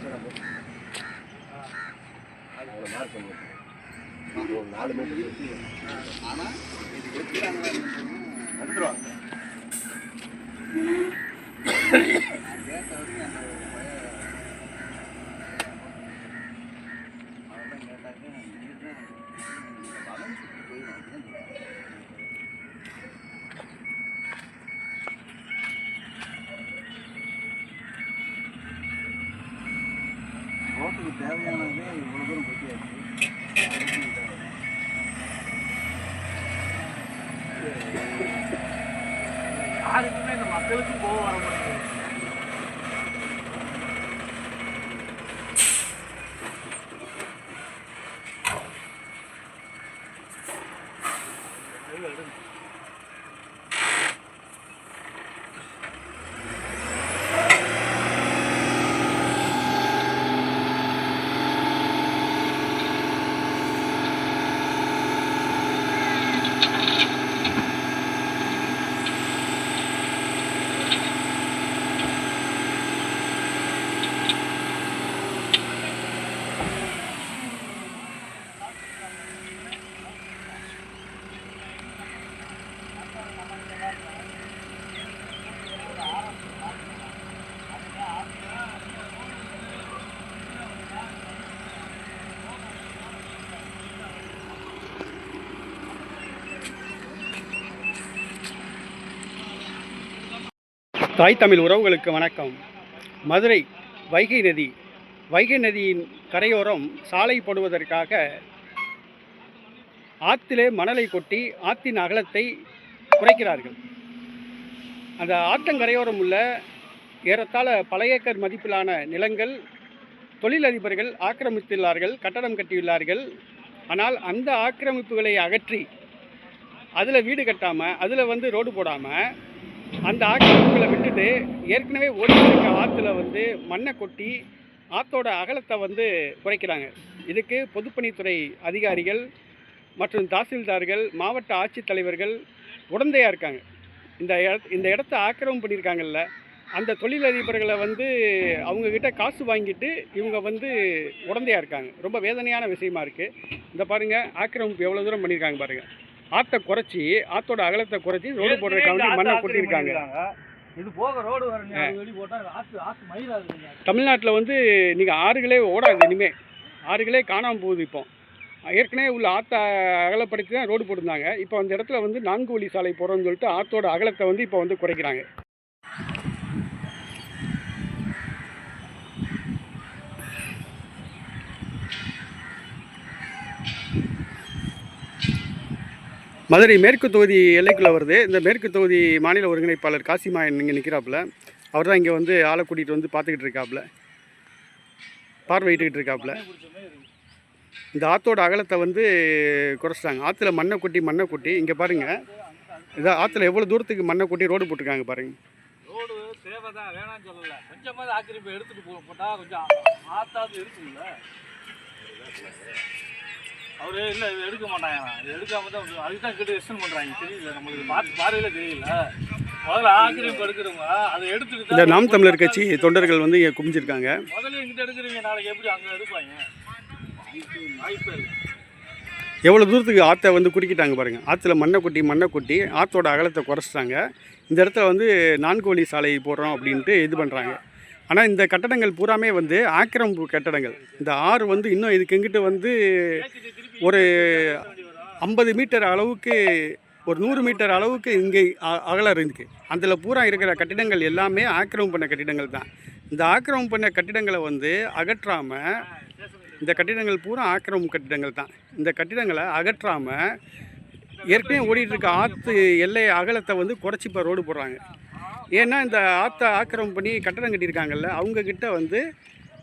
4 metre ஆனால் இது எடுத்துறாங்க எடுத்துருவாங்க. ரோட்டுக்கு தேவையானதே இவ்வளோ தூரம் பற்றியாச்சு. யாருக்குமே இந்த மக்களுக்கும் போக வர மாட்டேங்குது. தாய் தமிழ் உறவுகளுக்கு வணக்கம். மதுரை வைகை நதியின் கரையோரம் சாலை போடுவதற்காக ஆற்றிலே மணலை கொட்டி ஆற்றின் அகலத்தை குறைக்கிறார்கள். அந்த ஆற்றங்கரையோரம் உள்ள ஏறத்தாழ பல ஏக்கர் மதிப்பிலான நிலங்கள் தொழிலதிபர்கள் ஆக்கிரமித்துள்ளார்கள், கட்டடம் கட்டியுள்ளார்கள். ஆனால் அந்த ஆக்கிரமிப்புகளை அகற்றி அதில் வீடு கட்டாமல், அதில் ரோடு போடாமல், அந்த ஆக்கிரமிப்புகளை விட்டுட்டு ஏற்கனவே ஓடிட்டு ஆற்றுல மண்ணை கொட்டி ஆற்றோட அகலத்தை குறைக்கிறாங்க. இதுக்கு பொதுப்பணித்துறை அதிகாரிகள் மற்றும் தாசில்தார்கள், மாவட்ட ஆட்சித்தலைவர்கள் உடந்தையாக இருக்காங்க. இந்த இடத்த ஆக்கிரமம் பண்ணியிருக்காங்கல்ல, அந்த தொழிலதிபர்களை அவங்கக்கிட்ட காசு வாங்கிட்டு இவங்க உடந்தையாக இருக்காங்க. ரொம்ப வேதனையான விஷயமா இருக்குது. இந்த பாருங்கள், ஆக்கிரமிப்பு எவ்வளோ தூரம் பண்ணியிருக்காங்க பாருங்கள். ஆற்றை குறைச்சி, ஆற்றோட அகலத்தை குறைச்சி ரோடு போடுறதுக்காக மண்ணை கொட்டியிருக்காங்க. இது போக ரோடு தமிழ்நாட்டில் நீங்கள் ஆறுகளே ஓடாது. இனிமேல் ஆறுகளே காணாமல் போகுது. இப்போ ஏற்கனவே உள்ள ஆற்றை அகலப்படுத்தி தான் ரோடு போட்டிருந்தாங்க. இப்போ அந்த இடத்துல 4 வழி சாலை போகிறோன்னு சொல்லிட்டு ஆற்றோட அகலத்தை இப்போ குறைக்கிறாங்க. மதுரை மேற்கு தொகுதி எல்லைக்குள்ளே வருது. இந்த மேற்கு தொகுதி மாநில ஒருங்கிணைப்பாளர் காசிமாயன் இங்கே நிற்கிறாப்புல. அவர் தான் இங்கே ஆளை கூட்டிகிட்டு பார்த்துக்கிட்டு இருக்காப்புல, பார்வையிட்டுக்கிட்டு இருக்காப்புல. இந்த ஆற்றோட அகலத்தை குறைச்சிட்டாங்க. ஆற்றுல மண்ணை கொட்டி இங்கே பாருங்கள், இதான் ஆற்றுல எவ்வளோ தூரத்துக்கு மண்ணை கொட்டி ரோடு போட்டிருக்காங்க பாருங்கள். ரோடு தேவை தான், வேணான்னு சொல்லலை. கொஞ்சமாக ஆக்கிரமிப்பு எடுத்துகிட்டு போட்டால் கொஞ்சம் ஆற்றாவது இருக்குல்ல. அவரு இல்லை இது எடுக்க மாட்டாங்க, இது எடுக்காம தான் அதுக்கு தான் கிட்ட எக்ஸ்டன் பண்ணுறாங்க. தெரியல, நம்மளுக்கு பார்வையில் தெரியல. முதல்ல ஆக்கிரமிப்பு எடுக்கிறவங்க அதை எடுத்துட்டு இந்த நாம் தமிழர் கட்சி தொண்டர்கள் இங்கே குமிஞ்சிருக்காங்க. முதல்ல எங்கிட்ட எடுக்கிறீங்க, நாளைக்கு எப்படி அங்கே எடுப்பாங்க? வாய்ப்பே இல்லை. எவ்வளோ தூரத்துக்கு ஆற்றை குடிக்கிட்டாங்க பாருங்கள். ஆற்றுல மண்ணை கொட்டி ஆற்றோட அகலத்தை குறைச்சிட்டாங்க. இந்த இடத்துல 4 வழி சாலை போடுறோம் அப்படின்ட்டு இது பண்ணுறாங்க. ஆனால் இந்த கட்டடங்கள் பூராமே ஆக்கிரமிப்பு கட்டடங்கள். இந்த ஆறு இன்னும் இதுக்கு எங்கிட்ட ஒரு 50 மீட்டர் அளவுக்கு, ஒரு 100 மீட்டர் அளவுக்கு இங்கே அகலம் இருக்குது. அதில் பூரா இருக்கிற கட்டிடங்கள் எல்லாமே ஆக்கிரமிப்பு பண்ண கட்டிடங்கள் தான். இந்த ஆக்கிரமிப்பு பண்ண கட்டிடங்களை அகற்றாமல், இந்த கட்டிடங்கள் பூரா ஆக்கிரமிப்பு கட்டிடங்கள் தான். இந்த கட்டிடங்களை அகற்றாமல் ஏற்கனவே ஓடிட்டுருக்க ஆற்று எல்லை அகலத்தை குறைச்சி இப்போ ரோடு போடுறாங்க. ஏன்னா இந்த ஆற்றை ஆக்கிரமிப்பு பண்ணி கட்டடம் கட்டியிருக்காங்கல்ல, அவங்கக்கிட்ட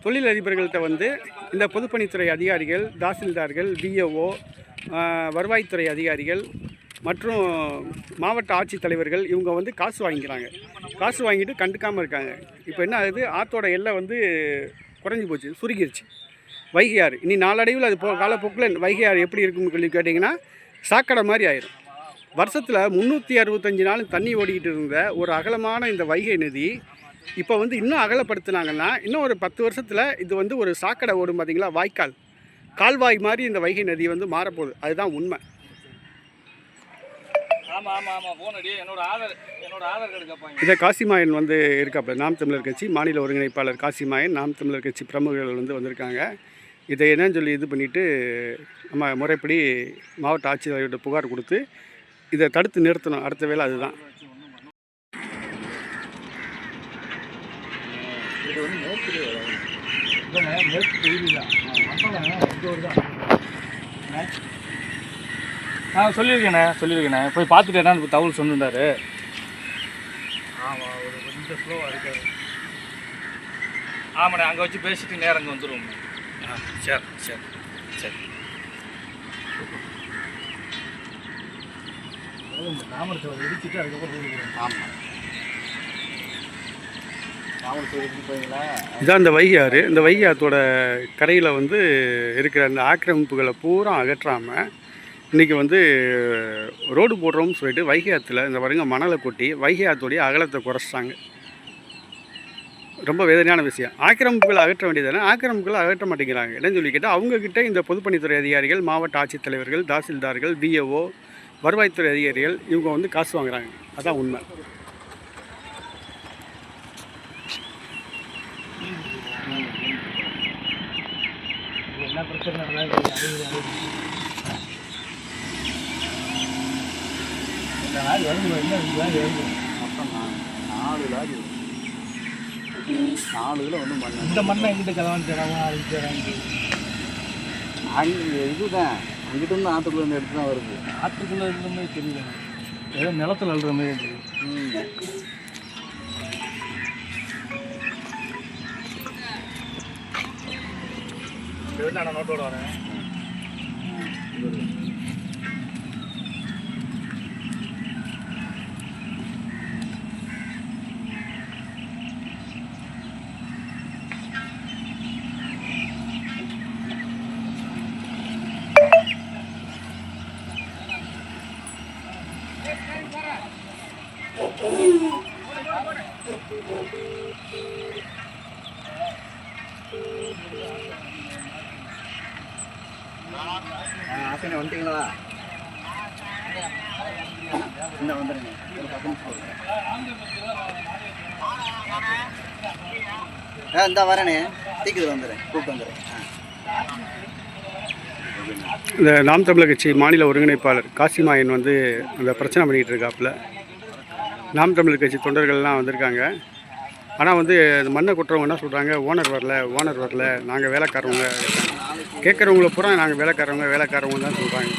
தொழிலதிபர்கள்ட்ட இந்த பொதுப்பணித்துறை அதிகாரிகள், தாசில்தார்கள், பிஓஓ, வருவாய்த்துறை அதிகாரிகள் மற்றும் மாவட்ட ஆட்சித்தலைவர்கள் இவங்க காசு வாங்கிக்கிறாங்க. காசு வாங்கிட்டு கண்டுக்காமல் இருக்காங்க. இப்போ என்ன ஆகுது, ஆற்றோட எல்லை குறைஞ்சி போச்சு, சுருங்கிருச்சு. வைகை ஆறு இனி நாளடைவில் அது காலப்போக்கில் வைகை ஆறு எப்படி இருக்குன்னு சொல்லி கேட்டிங்கன்னா சாக்கடை மாதிரி ஆயிடும். வருஷத்தில் 365 நாள் தண்ணி ஓடிக்கிட்டு இருந்த ஒரு அகலமான இந்த வைகை நதி இப்போ வந்து இன்னும் அகலப்படுத்துனாங்கன்னா இன்னும் ஒரு 10 வருஷத்தில் இது வந்து ஒரு சாக்கடை ஓடும் பார்த்தீங்களா, வாய்க்கால் கால்வாய் மாதிரி இந்த வைகை நதி வந்து மாறப்போகுது. அதுதான் உண்மை. ஆமாம் ஆமாம் ஆமாம் ஃபோன் அடி என்னோட ஆதார் கார்டு கேட்பாங்க. இதை காசிமாயன் வந்து இருக்காப்புல, நாம் தமிழர் கட்சி மாநில ஒருங்கிணைப்பாளர் காசிமாயன், நாம் தமிழர் கட்சி பிரமுகர்கள் வந்து வந்திருக்காங்க. இதை என்னன்னு சொல்லி இது பண்ணிவிட்டு நம்ம முறைப்படி மாவட்ட ஆட்சித்தலைவர்கிட்ட புகார் கொடுத்து இதை தடுத்து நிறுத்தணும். அடுத்த வேலை அதுதான். இது வந்து மேற்கு தொகுதி தான். சொல்லியிருக்கேண்ணே போய் பார்த்துட்டு என்னன்னு தகவல் சொன்னார். ஆமாம் ஒரு கொஞ்சம் ஸ்லோவாக இருக்காரு. ஆமாண்ணே அங்கே வச்சு பேசிட்டு நேரம் அங்கே வந்துடுவோம். சரி சரி சரி. இந்த தாமரத்தை இடிச்சுட்டு அதுக்கப்புறம் ஆமாம் இதான் இந்த வைகை ஆறு. இந்த வைகை ஆற்றோட கரையில் வந்து இருக்கிற அந்த ஆக்கிரமிப்புகளை பூரா அகற்றாமல் இன்றைக்கி வந்து ரோடு போடுறோம்னு சொல்லிட்டு வைகை ஆற்றுல இந்த பாருங்க மணலை கொட்டி வைகை ஆற்றோடைய அகலத்தை குறைச்சிட்டாங்க. ரொம்ப வேதனையான விஷயம். ஆக்கிரமிப்புகளை அகற்ற வேண்டியதானே, ஆக்கிரமிப்புகளை அகற்ற மாட்டேங்கிறாங்க. என்னன்னு சொல்லி கேட்டால் அவங்கக்கிட்ட இந்த பொதுப்பணித்துறை அதிகாரிகள், மாவட்ட ஆட்சித்தலைவர்கள், தாசில்தார்கள், பிஏஓ, வருவாய்த்துறை அதிகாரிகள் இவங்க வந்து காசு வாங்குறாங்க. அதான் உண்மை. என்ன பிரச்சனை இந்த மண்ணை எங்கிட்ட கலவான்னு அங்கே இதுதான் அங்கிட்ட இருந்து ஆற்றுக்குள்ள இருந்து எடுத்து தான் வருது. ஆற்றுக்குள்ளே இருந்த மாதிரி தெரியல, ஏதோ நிலத்தில் அழுற மாதிரி இருக்குது. நான் நோட்டோட வரேன். ஆசனை வந்துட்டீங்களா? இந்த வந்துடுங்க. இந்த வரேனே சீக்கிரம் வந்துடுறேன், கூப்பிட்டு வந்துடுறேன். இந்த நாம் தமிழர் கட்சி மாநில ஒருங்கிணைப்பாளர் காசிமாயன் வந்து அந்த பிரச்சனை பண்ணிகிட்டு இருக்காப்புல. நாம் தமிழர் கட்சி தொண்டர்கள்லாம் வந்திருக்காங்க. ஆனால் வந்து மண்ணை கொட்டுறவங்க என்ன சொல்கிறாங்க, ஓனர் வரல, நாங்கள் வேலைக்காரவங்க. கேட்குறவங்கள பூரா நாங்கள் வேலைக்காரவங்க தான் சொல்கிறாங்க.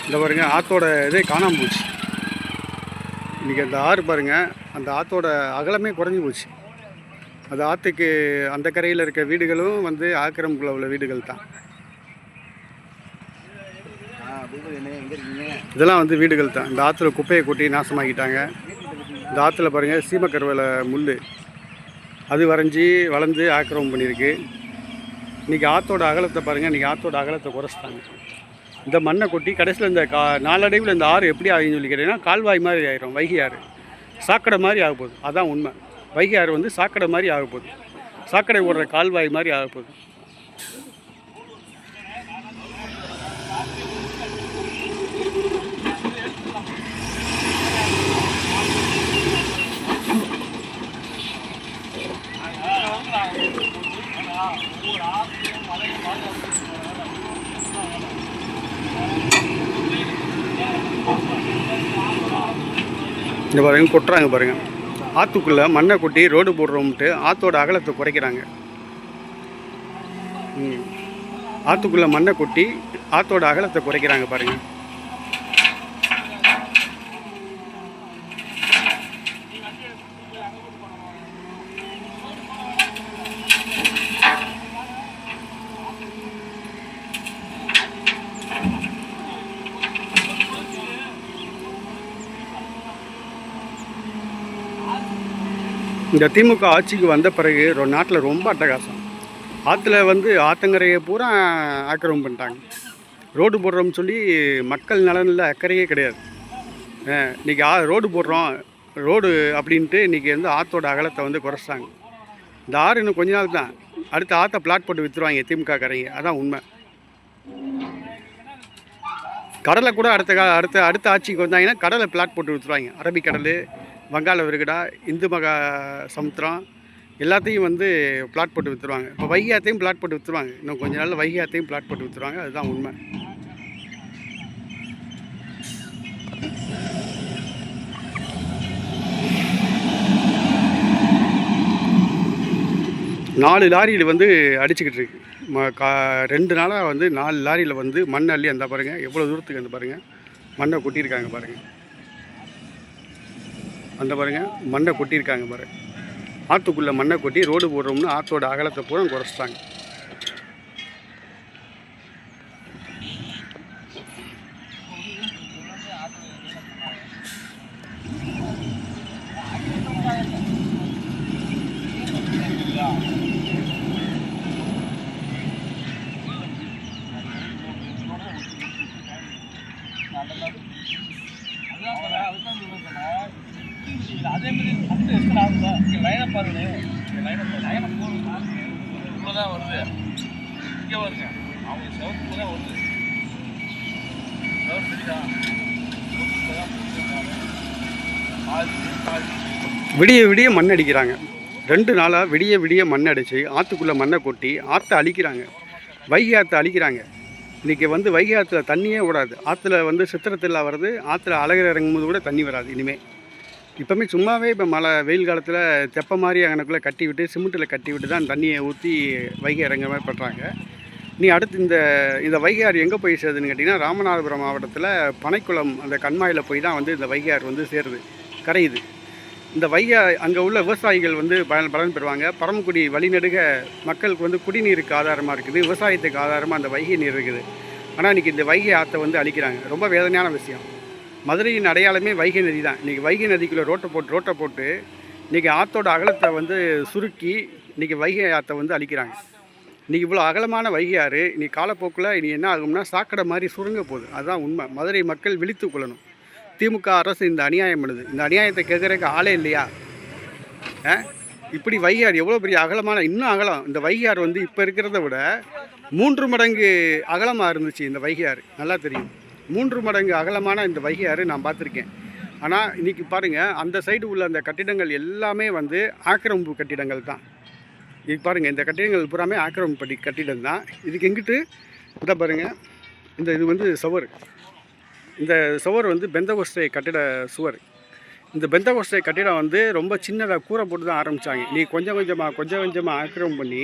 இந்த பாருங்க ஆற்றோட இதே காணாமல் போச்சு. இன்றைக்கி அந்த ஆறு பாருங்கள், அந்த ஆற்றோட அகலமே குறைஞ்சி போச்சு. அந்த ஆற்றுக்கு அந்த கரையில் இருக்க வீடுகளும் வந்து ஆக்கிரமிப்புல உள்ள வீடுகள் தான். இதெல்லாம் வந்து வீடுகள் தான். இந்த ஆற்றுல குப்பையை கொட்டி நாசமாக்கிட்டாங்க. இந்த ஆற்றுல பாருங்கள் சீமக்கருவேல முள் அது வளர்ந்து ஆக்கிரமம் பண்ணியிருக்கு. இன்றைக்கி ஆற்றோட அகலத்தை பாருங்கள், இன்றைக்கி ஆற்றோட அகலத்தை குறைச்சிட்டாங்க. இந்த மண்ணை கொட்டி கடைசியில் இந்த நாளடைவில் இந்த ஆறு எப்படி ஆகுதுன்னு சொல்லி கேட்டிங்கன்னா கால்வாய் மாதிரி ஆயிரும். வைகை ஆறு சாக்கடை மாதிரி ஆக போகுது. அதான் உண்மை. வைகை ஆறு வந்து சாக்கடை மாதிரி ஆக போகுது. சாக்கடை ஓடுற கால்வாய் மாதிரி ஆக போகுது. இந்த பாருங்க கொட்டுறாங்க பாருங்கள். ஆற்றுக்குள்ளே மண்ணை கொட்டி ரோடு போடுறோம்ட்டு ஆற்றோட அகலத்தை குறைக்கிறாங்க. ஆற்றுக்குள்ளே மண்ணை கொட்டி ஆற்றோட அகலத்தை குறைக்கிறாங்க பாருங்கள். இந்த திமுக ஆட்சிக்கு வந்த பிறகு நாட்டில் ரொம்ப அட்டகாசம். ஆற்றுல வந்து ஆற்றங்கரையை பூரா ஆக்கிரமம் பண்ணிட்டாங்க. ரோடு போடுறோம்னு சொல்லி மக்கள் நலனில் அக்கறையே கிடையாது. இன்றைக்கி ரோடு போடுறோம், ரோடு அப்படின்ட்டு இன்றைக்கி வந்து ஆற்றோட அகலத்தை வந்து குறைச்சிட்டாங்க. இந்த ஆறு இன்னும் கொஞ்ச நாள் தான், அடுத்து ஆற்றை பிளாட் போட்டு விற்றுருவாங்க திமுக காரங்க. அதான் உண்மை. கடலை கூட அடுத்த ஆட்சிக்கு வந்தாங்கன்னா கடலை பிளாட் போட்டு விற்றுருவாங்க. அரபிக்கடல், வங்காள விரிகுடா, இந்து மகா சமுத்திரம் எல்லாத்தையும் வந்து பிளாட் போட்டு விற்றுருவாங்க. இப்போ வைகை ஆற்றையும் பிளாட் போட்டு விற்றுருவாங்க. இன்னும் கொஞ்ச நாளில் வைகை ஆற்றையும் பிளாட் போட்டு விற்றுருவாங்க. அதுதான் உண்மை. நாலு லாரியில் வந்து அடிச்சுக்கிட்டு இருக்கு. 2 நாளாக வந்து 4 லாரியில் வந்து மண் அள்ளி அந்த பாருங்கள் எவ்வளோ தூரத்துக்கு அந்த பாருங்கள் மண்ணை கொட்டியிருக்காங்க பாருங்கள். அந்த பாருங்கள் மண்ணை கொட்டியிருக்காங்க பாருங்கள். ஆற்றுக்குள்ளே மண்ணை கொட்டி ரோடு போடுறோம்னு ஆற்றோட அகலத்தை பூரா குறைச்சிட்டாங்க. அதே மாதிரி பத்து எத்தனை ஆகுதா இங்கே லைனை பாருங்க. லைனை போகணும்னா இவ்வளோ தான் வருது. இங்கே வருங்க அவங்க செவத்துக்கு தான் வருது. செவத்து தெரியுதா? விடிய விடிய மண் அடிக்கிறாங்க. 2 நாளாக விடிய விடிய மண் அடித்து ஆற்றுக்குள்ளே மண்ணை கொட்டி ஆற்றை அழிக்கிறாங்க. வைகை ஆற்றை அழிக்கிறாங்க. இன்றைக்கி வந்து வைகை ஆற்றுல தண்ணியே விடாது. ஆற்றுல வந்து சித்திரத்தில் வருது. ஆற்றுல அழகர் இறங்கும்போது கூட தண்ணி வராது இனிமேல். இப்போமே சும்மாவே இப்போ மழை வெயில் காலத்தில் தெப்பை மாதிரி அங்கனக்குள்ளே கட்டி விட்டு சிமெண்ட்டில் கட்டி விட்டு தான் தண்ணியை ஊற்றி வைகை இறங்க மாதிரி பண்ணுறாங்க. நீ அடுத்து இந்த வைகை ஆறு எங்கே போய் சேருதுன்னு கேட்டிங்கன்னா ராமநாதபுரம் மாவட்டத்தில் பனைக்குளம் அந்த கண்மாயில் போய் தான் வந்து இந்த வைகை ஆறு வந்து சேருது, கரையுது. இந்த வைகை அங்கே உள்ள விவசாயிகள் வந்து பலன் பெறுவாங்க. பரமக்குடி வழிநெடுக மக்களுக்கு வந்து குடிநீருக்கு ஆதாரமாக இருக்குது, விவசாயத்துக்கு ஆதாரமாக அந்த வைகை நீர் இருக்குது. ஆனால் இன்றைக்கி இந்த வைகை ஆற்றை வந்து அழிக்கிறாங்க. ரொம்ப வேதனையான விஷயம். மதுரையின் அடையாளமே வைகை நதி தான். இன்றைக்கி வைகை நதிக்குள்ளே ரோட்டை போட்டு இன்றைக்கி ஆற்றோட அகலத்தை வந்து சுருக்கி இன்றைக்கி வைகை ஆற்றை வந்து அழிக்கிறாங்க. இன்றைக்கி இவ்வளோ அகலமான வைகை ஆறு இன்றைக்கி காலப்போக்கில் இனி என்ன ஆகும்னா சாக்கடை மாதிரி சுருங்க போகுது. அதுதான் உண்மை. மதுரை மக்கள் விழித்து கொள்ளணும். திமுக அரசு இந்த அநியாயம் பண்ணுது. இந்த அநியாயத்தை கேட்குறதுக்கு ஆளே இல்லையா? இப்படி வைகை ஆறு எவ்வளோ பெரிய அகலமான, இன்னும் அகலம். இந்த வைகை ஆறு வந்து இப்போ இருக்கிறத விட 3 மடங்கு அகலமாக இருந்துச்சு இந்த வைகை ஆறு. நல்லா தெரியும். 3 மடங்கு அகலமான இந்த வைகை ஆறு நான் பார்த்துருக்கேன். ஆனால் இன்றைக்கி பாருங்கள், அந்த சைடு உள்ள அந்த கட்டிடங்கள் எல்லாமே வந்து ஆக்கிரமிப்பு கட்டிடங்கள் தான். இது பாருங்கள், இந்த கட்டிடங்கள் பூராமே ஆக்கிரமிப்பு கட்டிடம் தான். இதுக்கு எங்கிட்டு இதை பாருங்கள், இது வந்து சுவர். இந்த சுவர் வந்து பெந்தகோஸ்தே கட்டிட சுவர். இந்த பெந்தகோஸ்தே கட்டிடம் வந்து ரொம்ப சின்னதாக கூரை போட்டு தான் ஆரம்பித்தாங்க. இன்றைக்கி கொஞ்சம் கொஞ்சமாக ஆக்கிரமம் பண்ணி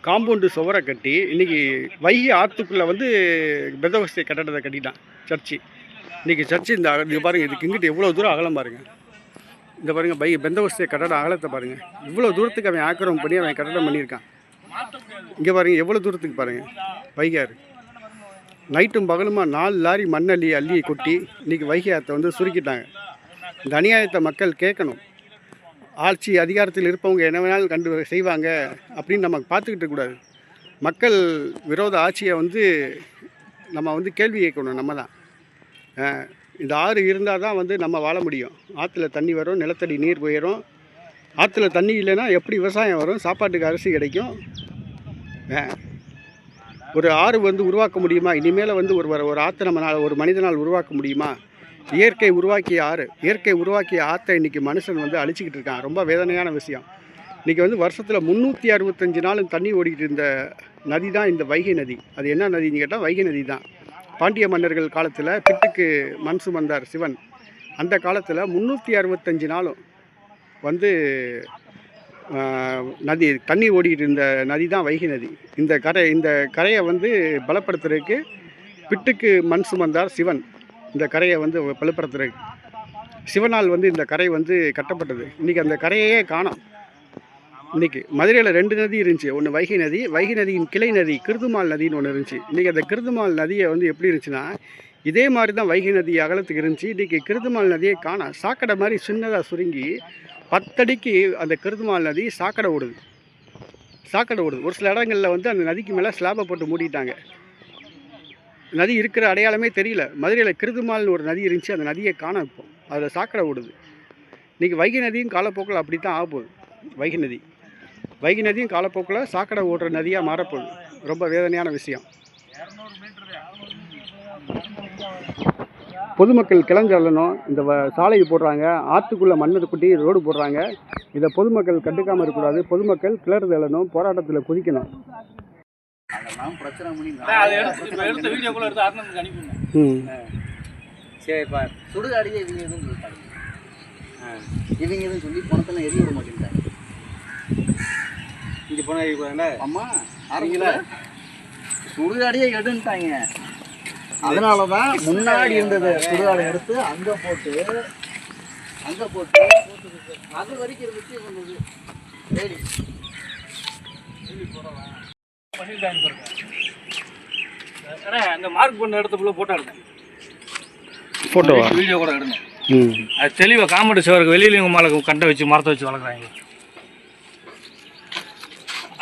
காம்பவுண்டு சுவரை கட்டி இன்றைக்கி வைகை ஆற்றுக்குள்ளே வந்து பெந்தகோஸ்தே கட்டடத்தை கட்டிட்டான் சர்ச்சு. இன்றைக்கி சர்ச்சு இது பாருங்கள், இதுக்கு இங்கிட்டு எவ்வளோ தூரம் அகலம் பாருங்கள். இந்த பாருங்கள் பெந்தகோஸ்தே கட்டட அகலத்தை பாருங்கள். இவ்வளோ தூரத்துக்கு அவன் ஆக்கிரமம் பண்ணி அவன் கட்டடம் பண்ணியிருக்கான். இங்கே பாருங்கள் எவ்வளோ தூரத்துக்கு பாருங்கள் வைகை ஆறு. நைட்டும் பகலுமா 4 லாரி மண் அள்ளி கொட்டி இன்றைக்கி வைகை ஆற்றை வந்து சுருக்கிட்டாங்க. இந்த அநியாயத்தை மக்கள் கேட்கணும். ஆட்சி அதிகாரத்தில் இருப்பவங்க என்ன வேணாலும் செய்வாங்க அப்படின்னு நம்ம பார்த்துக்கிட்டு இருக்கக்கூடாது. மக்கள் விரோத ஆட்சியை வந்து நம்ம வந்து கேள்வி கேட்கணும். நம்ம தான் இந்த ஆறு இருந்தால் தான் வந்து நம்ம வாழ முடியும். ஆற்றுல தண்ணி வரும், நிலத்தடி நீர் உயரும். ஆற்றுல தண்ணி இல்லைன்னா எப்படி விவசாயம் வரும், சாப்பாட்டுக்கு அரிசி கிடைக்கும்? ஒரு ஆறு வந்து உருவாக்க முடியுமா? இனிமேல் வந்து ஒரு ஆற்றை நம்மளால் ஒரு மனிதனால் உருவாக்க முடியுமா? இயற்கை உருவாக்கிய ஆற்றை இன்றைக்கி மனுஷன் வந்து அழிச்சிக்கிட்டு இருக்கான். ரொம்ப வேதனையான விஷயம். இன்றைக்கி வந்து வருஷத்தில் 365 நாளும் தண்ணி ஓடிக்கிட்டு இருந்த நதி தான் இந்த வைகை நதி. அது என்ன நதின்னு கேட்டால் வைகை நதி தான். பாண்டிய மன்னர்கள் காலத்தில் பிட்டுக்கு மண் சுமந்தார் சிவன். அந்த காலத்தில் 365 நாளும் வந்து நதி தண்ணி ஓடிக்கிட்டு இருந்த நதி தான் வைகை நதி. இந்த கரையை வந்து பலப்படுத்துறதுக்கு பிட்டுக்கு மண் சுமந்தார் சிவன். இந்த கரையை வந்து பலப்படுத்துறதுக்கு சிவனால் வந்து இந்த கரை வந்து கட்டப்பட்டது. இன்றைக்கி அந்த கரையே காணோம். இன்றைக்கி மதுரையில் 2 நதி இருந்துச்சு. ஒன்று வைகை நதியின் கிளை நதி கிருதுமால் நதின்னு ஒன்று இருந்துச்சு. இன்றைக்கி அந்த கிருதுமால் நதியை வந்து எப்படி இருந்துச்சுன்னா இதே மாதிரி தான் வைகை நதி அகலத்துக்கு இருந்துச்சு. இன்றைக்கி கிருதுமால் நதியை காணோம். சாக்கடை மாதிரி சின்னதாக சுருங்கி 10 அடிக்கு அந்த கிருதுமால் நதி சாக்கடை ஓடுது. ஒரு சில இடங்களில் வந்து அந்த நதிக்கு மேலே ஸ்லாபை போட்டு மூடிட்டாங்க. நதி இருக்கிற அடையாளமே தெரியல. மதுரையில் கிருதுமால்னு ஒரு நதி இருந்துச்சு. அந்த நதியை காணோம். இப்போ அதில் சாக்கடை ஓடுது. இன்றைக்கி வைகை நதியும் காலப்போக்கில் அப்படி தான் ஆகப்போகுது. வைகை நதியும் காலப்போக்கில் சாக்கடை ஓடுற நதியாக மாறப்போகுது. ரொம்ப வேதனையான விஷயம். பொதுமக்கள் கிளஞ்சல்லணும். இந்த சாலையை போடுறாங்க, ஆற்றுக்குள்ளே மண்ணை குட்டி ரோடு போடுறாங்க. இதை பொதுமக்கள் கண்டுக்காமல் இருக்கக்கூடாது. பொதுமக்கள் கிளறு எழணும், போராட்டத்தில் குதிக்கணும். சரிப்பா, சுடுகாடியே இவங்க எதுவும் சொல்லிட்டாங்க. இவங்க எதுவும் சொல்லி பணத்தெல்லாம் எரிய விட மாட்டேங்கிறாங்க. இங்கே போனால் அம்மா ஆரம்பிக்கல, சுடுகாடியே எடுன்ட்டாங்க. அதனால தான் முன்னாடி இருந்தது சுடுகாடை எடுத்து அங்கே போட்டு அது வரைக்கும் இருந்துச்சு. வந்தது சரி பண்ணிட்டாங்க பாருங்க. அந்த மார்க் பண்ண இடத்துக்குள்ள போட்டோ எடுங்க, ஃபோட்டோவா வீடியோ கூட எடுங்க. அது தெளிவாக காமெடி சேவருக்கு வெளியிலையும் மேலே கண்டை வச்சு மரத்தை வச்சு வளர்க்குறாங்க.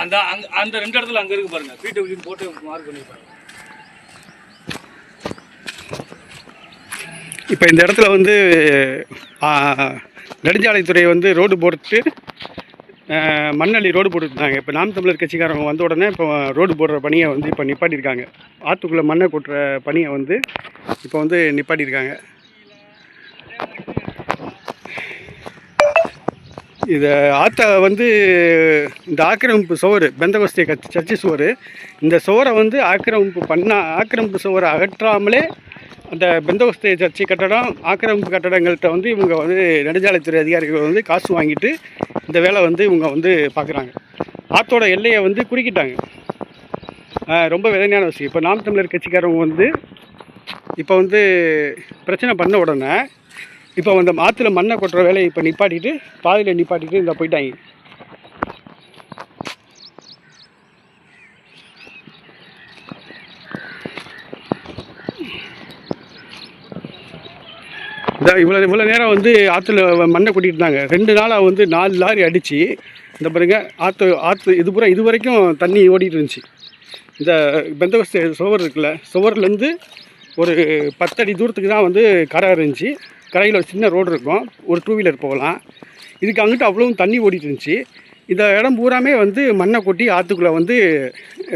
அந்த அந்த 2 இடத்துல அங்கே இருக்கு பாருங்க, வீட்டை போட்டு மார்க் பண்ணிருப்பாங்க. இப்போ இந்த இடத்துல வந்து நெடுஞ்சாலைத்துறை வந்து ரோடு போட்டு மண்ணள்ளி ரோடு போட்டுருந்தாங்க. இப்போ நாம் தமிழர் கட்சிக்காரங்க வந்த உடனே இப்போ ரோடு போடுற பணியை வந்து இப்போ நிப்பாட்டியிருக்காங்க. ஆற்றுக்குள்ளே மண்ணை கொட்டுற பணியை வந்து இப்போ வந்து நிப்பாட்டியிருக்காங்க. இதை ஆற்றை வந்து இந்த ஆக்கிரமிப்பு சுவர், பெந்தகோஸ்தே சர்ச்சு சுவர், இந்த சுவரை வந்து ஆக்கிரமிப்பு சுவரை அகற்றாமலே அந்த பெந்தகோஸ்தே சர்ச்சை கட்டடம், ஆக்கிரமிப்பு கட்டடங்கள்கிட்ட வந்து இவங்க வந்து நெடுஞ்சாலைத்துறை அதிகாரிகள் வந்து காசு வாங்கிட்டு இந்த வேலை வந்து இவங்க வந்து பார்க்குறாங்க. ஆற்றோட எல்லையை வந்து குறுக்கிட்டாங்க. ரொம்ப வேதனையான விஷயம். இப்போ நாம் தமிழர் கட்சிக்காரவங்க வந்து இப்போ வந்து பிரச்சனை பண்ண உடனே இப்போ அந்த ஆற்றுல மண்ணை கொட்டுற வேலையை இப்போ நிப்பாட்டிட்டு பாதையில் நிப்பாட்டிட்டு இந்த போயிட்டாங்க. இவ்வளோ நேரம் வந்து ஆற்றுல மண்ணை கொட்டிட்டு இருந்தாங்க. 2 நாளாக வந்து 4 லாரி அடித்து இந்த பாருங்க ஆற்று இது வரைக்கும் தண்ணி ஓடிட்டு இருந்துச்சு. இந்த பெந்தகோஸ்தே சுவர் இருக்குல்ல, சுவர்லேருந்து ஒரு 10 அடி தூரத்துக்கு தான் வந்து கரை இருந்துச்சு. கரையில் ஒரு சின்ன ரோடு இருக்கும், ஒரு 2 வீலர் போகலாம். இதுக்கு அங்கிட்டு அவ்வளவும் தண்ணி ஓடிட்டு இருந்துச்சு. இந்த இடம் பூராமே வந்து மண்ணை கொட்டி ஆற்றுக்குள்ளே வந்து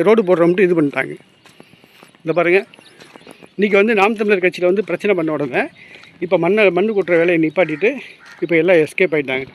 ரோடு போடுறோம்ட்டு இது பண்ணிட்டாங்க. இந்த பாருங்கள், இன்றைக்கி வந்து நாம் தமிழர் கட்சியில் வந்து பிரச்சனை பண்ண உடனே இப்போ மண்ணு கொட்டுற வேலையை நிப்பாட்டிட்டு இப்போ எல்லாம் எஸ்கேப் ஆகிட்டாங்க.